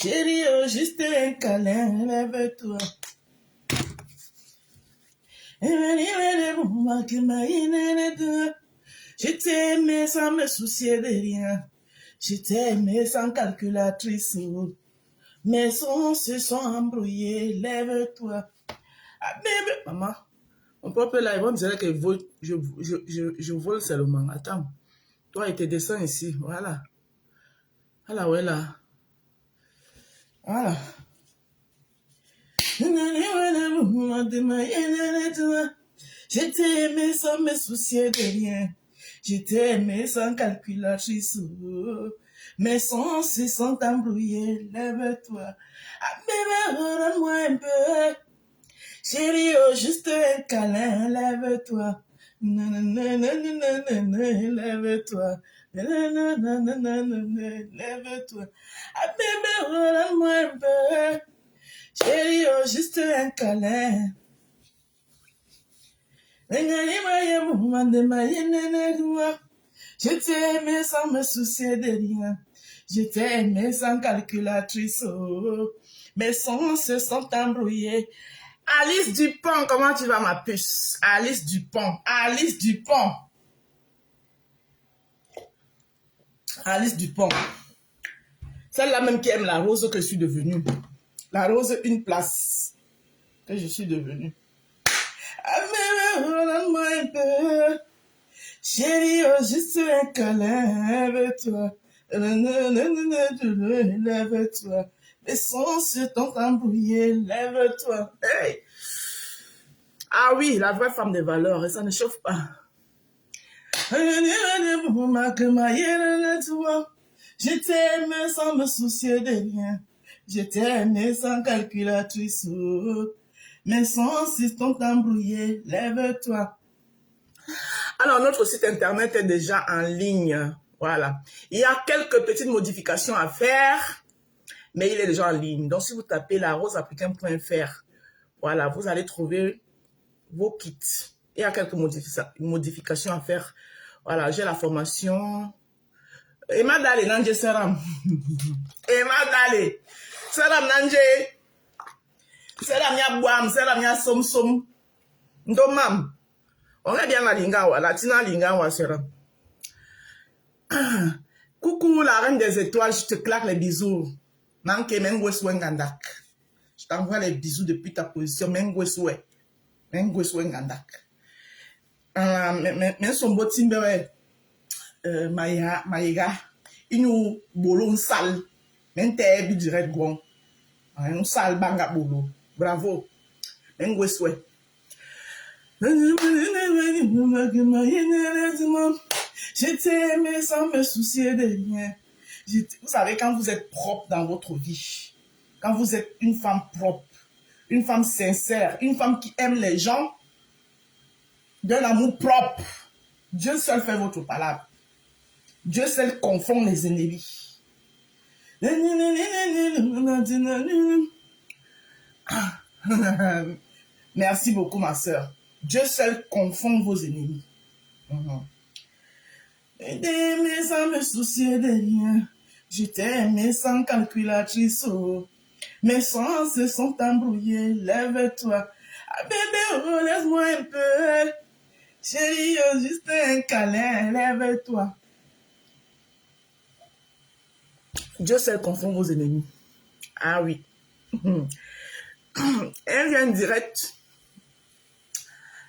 Chérie, oh, juste un câlin, lève-toi. Je t'ai aimé sans me soucier de rien. Je t'ai aimé sans calculatrice. Mes sons se sont embrouillés, lève-toi. Ah, bébé, maman, mon propre live, on dirait que je vole seulement. Attends, toi et tes dessins ici, voilà. Voilà, voilà. Voilà. Je t'ai aimé sans me soucier de rien. Je t'ai aimé sans calculatrice. Mes sons se sont embrouillés, lève-toi. Ah, bébé, donne-moi un peu. Chérie, oh, juste un câlin, lève-toi. Lève-toi. Lève-toi. Ah, bébé, donne-moi un peu. Chérie, oh, juste un câlin. Je t'ai aimé sans me soucier de rien. Je t'ai aimé sans calculatrice. Mes sons se sont embrouillés. Alice Dupont, comment tu vas, ma puce? Alice Dupont. Alice Dupont. Alice Dupont. Celle-là même qui aime la rose que je suis devenue. La rose, une place que je suis devenue. Ah, mais donne-moi un peu. Chérie, oh, juste un câlin, lève-toi. Lève-toi. Les sons se sont embrouillés, lève-toi. Hey. Ah oui, la vraie femme de valeur, et ça ne chauffe pas. Je t'ai aimé sans me soucier de rien. Je t'ai aimé sans calculatrice. Mes sens se sont embrouillés, lève-toi. Alors, notre site internet est déjà en ligne. Voilà. Il y a quelques petites modifications à faire, mais il est déjà en ligne. Donc, si vous tapez laroseafricaine.fr, voilà, vous allez trouver vos kits. Il y a quelques modifications à faire. Voilà, j'ai la formation. Emma Dale, Nanje Seram. Emma Dale. Seram Nanje. Seram ya Boam, Seram ya Som Som. Ndomam. On est bien à Lingawa, Latina Lingawa Seram. Coucou la reine des étoiles, je te claque les bisous. Manque Mengweswengandak. Je t'envoie les bisous depuis ta position. Mengweswe. Mengweswengandak. Mais son beau timbre, Maïga, il nous bolon sale. Mente bi direct gon. Un sale banga bolo. Bravo. Mengweswe. Je t'ai aimé sans me soucier de rien. Vous savez, quand vous êtes propre dans votre vie, quand vous êtes une femme propre, une femme sincère, une femme qui aime les gens, d'un amour propre, Dieu seul fait votre palabre. Dieu seul confond les ennemis. Merci beaucoup, ma soeur. Dieu seul confond vos ennemis. Je t'ai aimé sans me soucier de rien. Je t'ai aimé sans calculatrice. Mes sens se sont embrouillés. Lève-toi. Ah, bébé, oh, laisse-moi un peu. Chérie, oh, juste un câlin. Lève-toi. Dieu seul confond vos ennemis. Ah oui. Elle vient direct.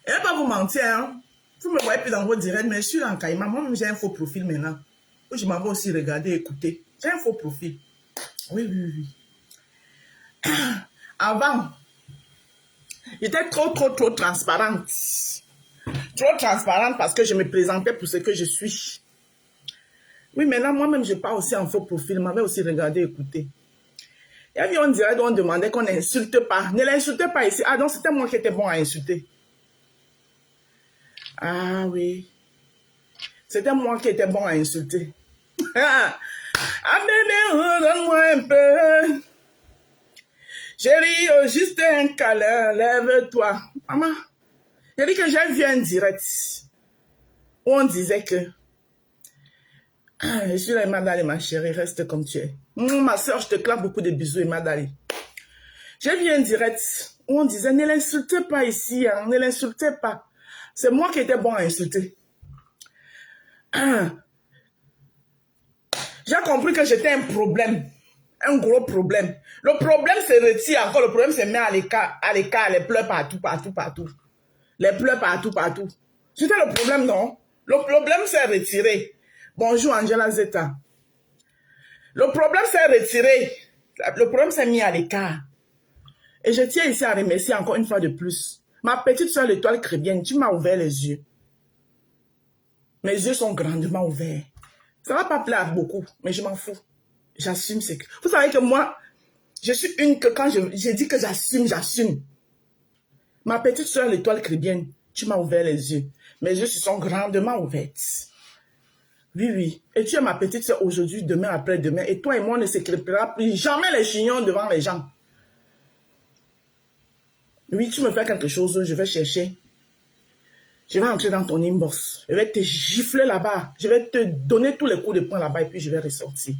Elle ne va pas vous mentir, hein. Vous me voyez plus dans vos directs, mais je suis là en Caïma. Moi, j'ai un faux profil maintenant. Je m'en vais aussi regarder, écouter. J'ai un faux profil. Oui, oui, oui. Avant, j'étais trop transparente. Trop transparente parce que je me présentais pour ce que je suis. Oui, maintenant, moi-même, je pars aussi en faux profil. Je m'avais aussi regardé, écouter. Il y avait un direct où on demandait qu'on n'insulte pas. Ne l'insultez pas ici. Ah, donc c'était moi qui étais bon à insulter. Ah oui. C'était moi qui étais bon à insulter. Ah bébé, donne-moi un peu. Chérie, oh, juste un câlin, lève-toi. Maman, j'ai dit que j'ai vu un direct où on disait que je suis là, madame, ma chérie, reste comme tu es. Ma soeur, je te claque beaucoup de bisous, Emma Dali. J'ai vu un direct où on disait, ne l'insultez pas ici, hein, ne l'insultez pas. C'est moi qui étais bon à insulter. J'ai compris que j'étais un problème, un gros problème. Le problème se retire encore, le problème se met à l'écart, les pleurs partout, partout, partout. Les pleurs partout, partout. C'était le problème, non? Le problème s'est retiré. Bonjour Angela Zeta. Le problème s'est retiré. Le problème s'est mis à l'écart. Et je tiens ici à remercier encore une fois de plus. Ma petite soeur l'étoile chrétienne, tu m'as ouvert les yeux. Mes yeux sont grandement ouverts. Ça ne va pas plaire beaucoup, mais je m'en fous. J'assume ce que... Vous savez que moi, je suis une que quand je dis que j'assume, j'assume. Ma petite soeur l'étoile chrétienne, tu m'as ouvert les yeux. Mes yeux se sont grandement ouverts. Oui, oui. Et tu es ma petite soeur aujourd'hui, demain, après-demain. Et toi et moi, on ne se crêpera plus jamais les chignons devant les gens. Oui, tu me fais quelque chose, je vais chercher. Je vais entrer dans ton inbox. Je vais te gifler là-bas. Je vais te donner tous les coups de poing là-bas et puis je vais ressortir.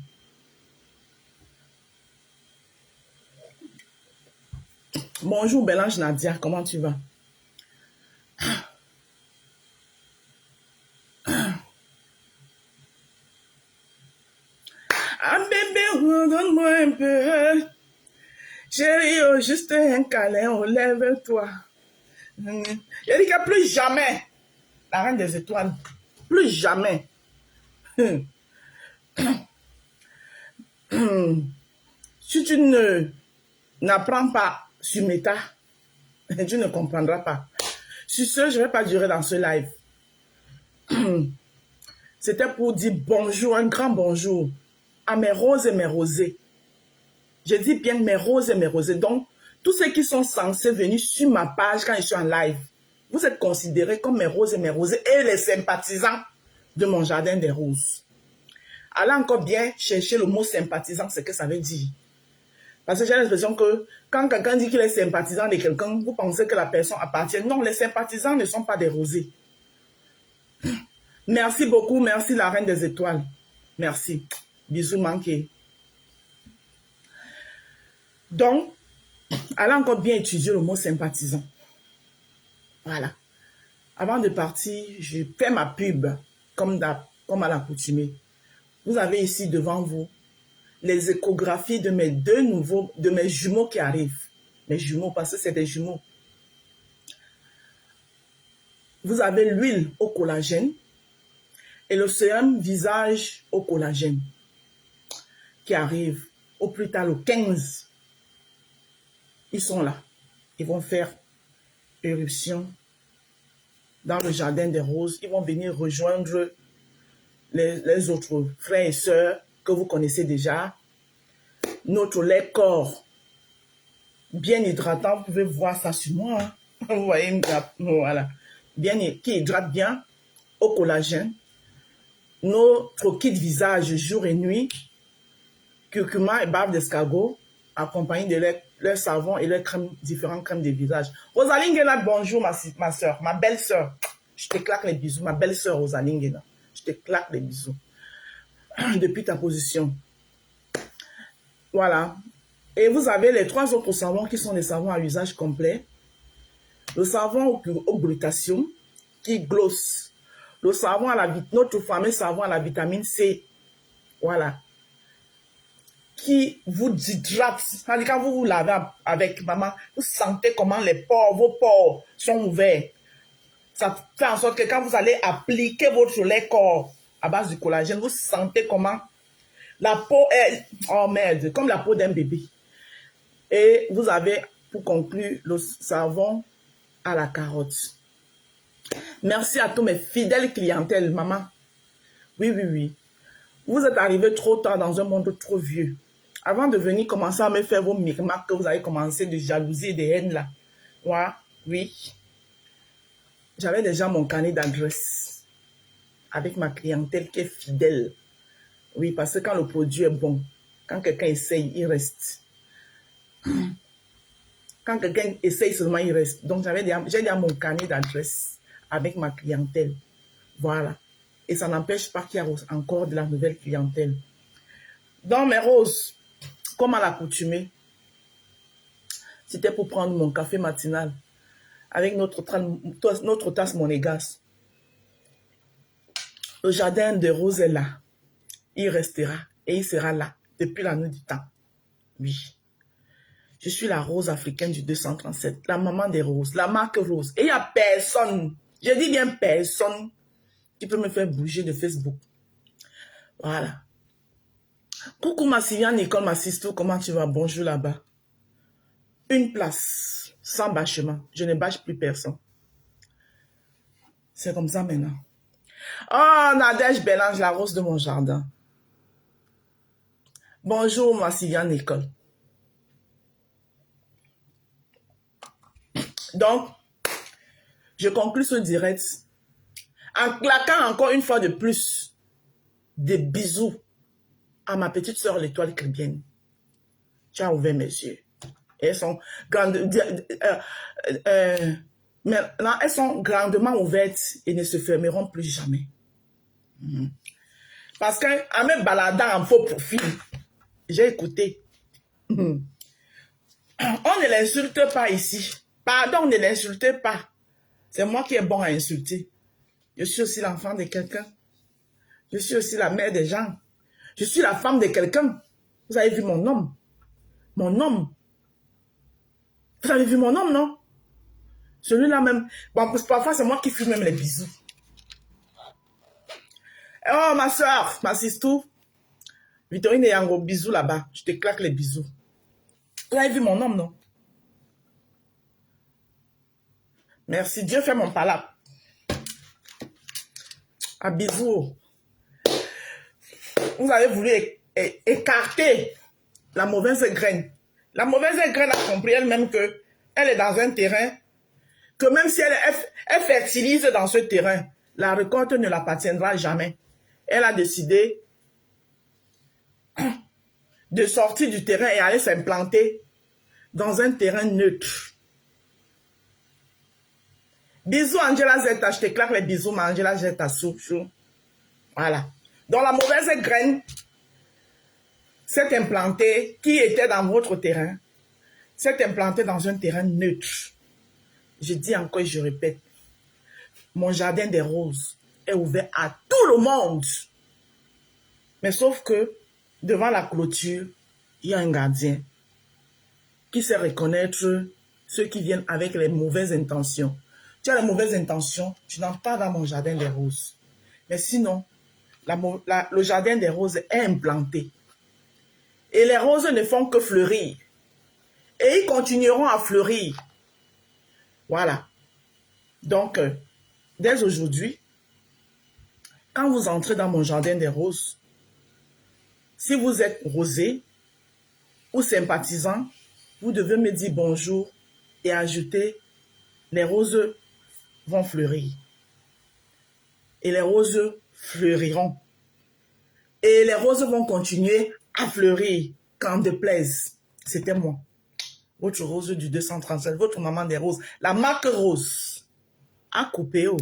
Bonjour Bélange Nadia, comment tu vas? Ah bébé, donne-moi un peu. Chérie, oh, juste un câlin, oh, lève-toi. Je dis que plus jamais, la reine des étoiles, plus jamais. Si tu n'apprends pas sur Meta, tu ne comprendras pas. Sur ce, je ne vais pas durer dans ce live. C'était pour dire bonjour, un grand bonjour à mes roses et mes rosés. Je dis bien mes roses et mes rosés. Donc, tous ceux qui sont censés venir sur ma page quand je suis en live, vous êtes considérés comme mes roses et mes rosés et les sympathisants de mon jardin des roses. Allez encore bien chercher le mot sympathisant, ce que ça veut dire. Parce que j'ai l'impression que quand quelqu'un dit qu'il est sympathisant de quelqu'un, vous pensez que la personne appartient. Non, les sympathisants ne sont pas des rosés. Merci beaucoup, merci la reine des étoiles. Merci. Bisous manqués. Donc, allez encore bien étudier le mot sympathisant. Voilà. Avant de partir, je fais ma pub comme à l'accoutumée. Vous avez ici devant vous les échographies de mes jumeaux qui arrivent. Mes jumeaux, parce que c'est des jumeaux. Vous avez l'huile au collagène et le sérum visage au collagène qui arrive au plus tard le 15. Ils sont là. Ils vont faire éruption dans le jardin des roses. Ils vont venir rejoindre les autres frères et sœurs que vous connaissez déjà. Notre lait corps bien hydratant, vous pouvez voir ça sur moi. Hein. Vous voyez, voilà. Qui hydrate bien au collagène. Notre kit visage jour et nuit, curcuma et barbe d'escargot, accompagné de leur savon et leurs différentes crèmes de visage. Rosaline Guénat, bonjour ma soeur, ma belle soeur. Je te claque les bisous, ma belle soeur Rosaline Guénat. Je te claque les bisous. Depuis ta position. Voilà. Et vous avez les 3 autres savons qui sont des savons à usage complet. Le savon au glutathion qui glosse. Le savon notre fameux savon à la vitamine C. Voilà. Qui vous hydrate. C'est-à-dire quand vous lavez avec maman, vous sentez comment vos pores sont ouverts. Ça fait en sorte que quand vous allez appliquer votre lait corps à base du collagène, vous sentez comment la peau est, oh merde, comme la peau d'un bébé. Et vous avez, pour conclure, le savon à la carotte. Merci à tous mes fidèles clientèles, maman. Oui, oui, oui. Vous êtes arrivés trop tard dans un monde trop vieux. Avant de venir commencer à me faire vos micmacs que vous avez commencé de jalousie et de haine là. Moi, oui. J'avais déjà mon carnet d'adresse avec ma clientèle qui est fidèle. Oui, parce que quand le produit est bon, quand quelqu'un essaye, il reste. Quand quelqu'un essaye seulement, il reste. Donc, j'ai déjà mon carnet d'adresse avec ma clientèle. Voilà. Et ça n'empêche pas qu'il y a encore de la nouvelle clientèle. Dans mes roses, comme à l'accoutumée, c'était pour prendre mon café matinal avec notre tasse monégasque. Le jardin de roses est là. Il restera et il sera là depuis la nuit du temps. Oui. Je suis la rose africaine du 237, la maman des roses, la marque rose. Et il n'y a personne, je dis bien personne, qui peut me faire bouger de Facebook. Voilà. Coucou ma Sylviane Nicole, ma sister, comment tu vas? Bonjour là-bas. Une place, sans bâchement. Je ne bâche plus personne. C'est comme ça maintenant. Oh, Nadège Bélange, la rose de mon jardin. Bonjour ma Sylviane Nicole. Donc, je conclue ce direct en claquant encore une fois de plus des bisous à ma petite sœur l'étoile chrétienne. Tu as ouvert mes yeux. Elles sont maintenant, elles sont grandement ouvertes et ne se fermeront plus jamais. Parce qu'en me baladant en faux profil, j'ai écouté. On ne l'insulte pas ici. Pardon, ne l'insultez pas. C'est moi qui est bon à insulter. Je suis aussi l'enfant de quelqu'un. Je suis aussi la mère des gens. Je suis la femme de quelqu'un. Vous avez vu mon homme? Mon homme. Vous avez vu mon homme, non? Celui-là même. Bon, parfois, c'est moi qui fais même les bisous. Oh, ma soeur, ma sister. Victorine et Yango, bisous là-bas. Je te claque les bisous. Vous avez vu mon homme, non? Merci. Dieu fait mon palabre. À bisous. Vous avez voulu écarter la mauvaise graine. La mauvaise graine a compris elle-même qu'elle est dans un terrain, que même si elle fertilise dans ce terrain, la récolte ne l'appartiendra jamais. Elle a décidé de sortir du terrain et aller s'implanter dans un terrain neutre. Bisous Angela Zeta, je te claque les bisous, mais Angela Zeta chou. Voilà. Donc la mauvaise graine s'est implantée, qui était dans votre terrain, s'est implantée dans un terrain neutre. Je dis encore et je répète, mon jardin des roses est ouvert à tout le monde. Mais sauf que, devant la clôture, il y a un gardien qui sait reconnaître ceux qui viennent avec les mauvaises intentions. Tu as les mauvaises intentions, tu n'entres pas dans mon jardin des roses. Mais sinon, le jardin des roses est implanté. Et les roses ne font que fleurir. Et ils continueront à fleurir. Voilà. Donc, dès aujourd'hui, quand vous entrez dans mon jardin des roses, si vous êtes rosé ou sympathisant, vous devez me dire bonjour et ajouter les roses vont fleurir. Et les roses fleuriront. Et les roses vont continuer à fleurir quand de plaise. C'était moi. Votre rose du 237, votre maman des roses. La marque rose a coupé. Oh.